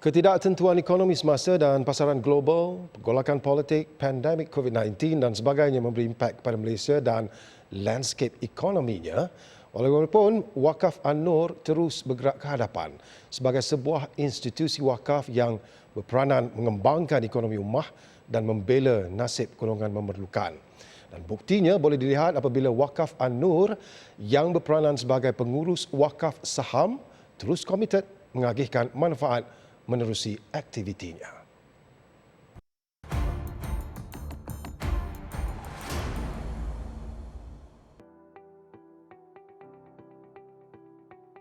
Ketidaktentuan ekonomi semasa dan pasaran global, pergolakan politik, pandemik COVID-19 dan sebagainya memberi impak kepada Malaysia dan landscape ekonominya. Walaupun Wakaf An-Nur terus bergerak ke hadapan sebagai sebuah institusi wakaf yang berperanan mengembangkan ekonomi ummah dan membela nasib golongan memerlukan. Dan buktinya boleh dilihat apabila Wakaf An-Nur yang berperanan sebagai pengurus wakaf saham terus komited mengagihkan manfaat menerusi aktivitinya.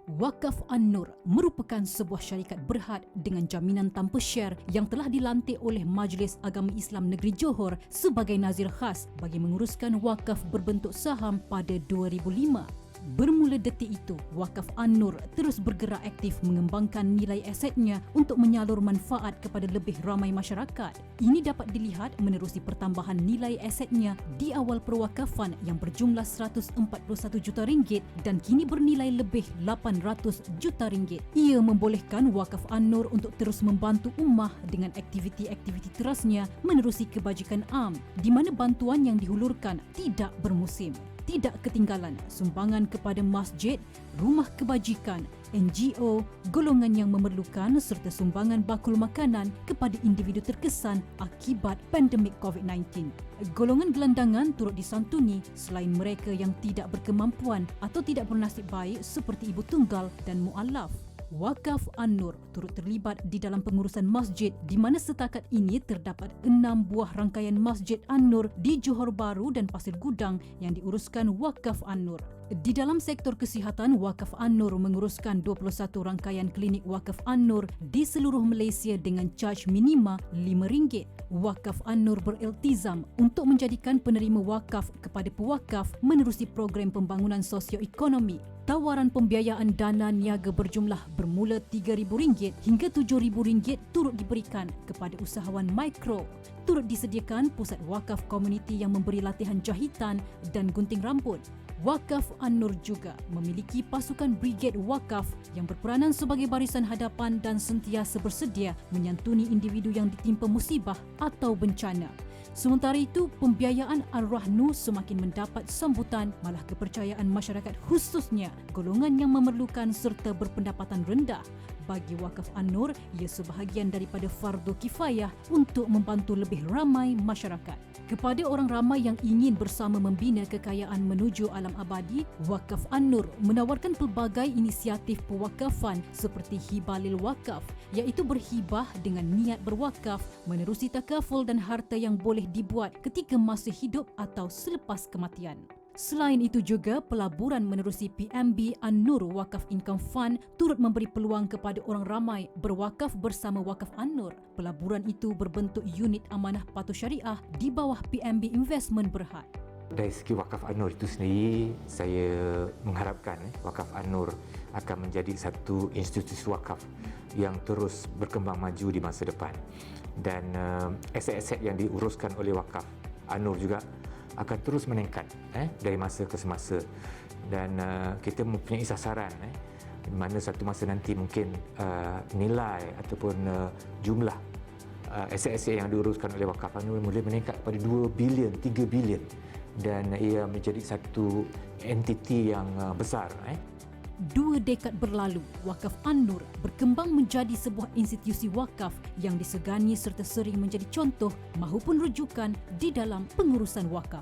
Wakaf An-Nur merupakan sebuah syarikat berhad dengan jaminan tanpa syar yang telah dilantik oleh Majlis Agama Islam Negeri Johor sebagai nazir khas bagi menguruskan wakaf berbentuk saham pada 2005. Bermula detik itu, Wakaf An-Nur terus bergerak aktif mengembangkan nilai asetnya untuk menyalur manfaat kepada lebih ramai masyarakat. Ini dapat dilihat menerusi pertambahan nilai asetnya di awal perwakafan yang berjumlah RM141 juta dan kini bernilai lebih RM800 juta. Ia membolehkan Wakaf An-Nur untuk terus membantu ummah dengan aktiviti-aktiviti terasnya menerusi kebajikan am di mana bantuan yang dihulurkan tidak bermusim. Tidak ketinggalan sumbangan kepada masjid, rumah kebajikan, NGO, golongan yang memerlukan serta sumbangan bakul makanan kepada individu terkesan akibat pandemik COVID-19. Golongan gelandangan turut disantuni selain mereka yang tidak berkemampuan atau tidak bernasib baik seperti ibu tunggal dan mu'alaf. Wakaf An-Nur turut terlibat di dalam pengurusan masjid di mana setakat ini terdapat 6 buah rangkaian Masjid An-Nur di Johor Bahru dan Pasir Gudang yang diuruskan Wakaf An-Nur. Di dalam sektor kesihatan, Wakaf An-Nur menguruskan 21 rangkaian klinik Wakaf An-Nur di seluruh Malaysia dengan caj minima RM5. Wakaf An-Nur beriltizam untuk menjadikan penerima wakaf kepada pewakaf menerusi program pembangunan sosioekonomi. Tawaran pembiayaan dana niaga berjumlah bermula RM3,000 hingga RM7,000 turut diberikan kepada usahawan mikro. Turut disediakan pusat wakaf komuniti yang memberi latihan jahitan dan gunting rambut. Wakaf An-Nur juga memiliki pasukan brigade wakaf yang berperanan sebagai barisan hadapan dan sentiasa bersedia menyantuni individu yang ditimpa musibah atau bencana. Sementara itu, pembiayaan Ar-Rahnu semakin mendapat sambutan, malah kepercayaan masyarakat khususnya golongan yang memerlukan serta berpendapatan rendah. Bagi Wakaf An-Nur, ia sebahagian daripada fardu kifayah untuk membantu lebih ramai masyarakat. Kepada orang ramai yang ingin bersama membina kekayaan menuju alam abadi, Wakaf An-Nur menawarkan pelbagai inisiatif pewakafan seperti hibalil wakaf, iaitu berhibah dengan niat berwakaf menerusi takaful dan harta yang boleh dibuat ketika masih hidup atau selepas kematian. Selain itu juga, pelaburan menerusi PMB An-Nur Wakaf Income Fund turut memberi peluang kepada orang ramai berwakaf bersama Wakaf An-Nur. Pelaburan itu berbentuk unit amanah patuh syariah di bawah PMB Investment Berhad. Dari segi Wakaf An-Nur itu sendiri, saya mengharapkan Wakaf An-Nur akan menjadi satu institusi wakaf yang terus berkembang maju di masa depan. Dan aset-aset yang diuruskan oleh Wakaf An-Nur juga akan terus meningkat dari masa ke semasa. Dan kita mempunyai sasaran di mana satu masa nanti mungkin nilai ataupun jumlah aset-aset yang diuruskan oleh Wakaf An-Nur boleh meningkat kepada 2 bilion, 3 bilion. Dan ia menjadi satu entiti yang besar. 2 dekad berlalu, Wakaf An-Nur berkembang menjadi sebuah institusi wakaf yang disegani serta sering menjadi contoh mahupun rujukan di dalam pengurusan wakaf.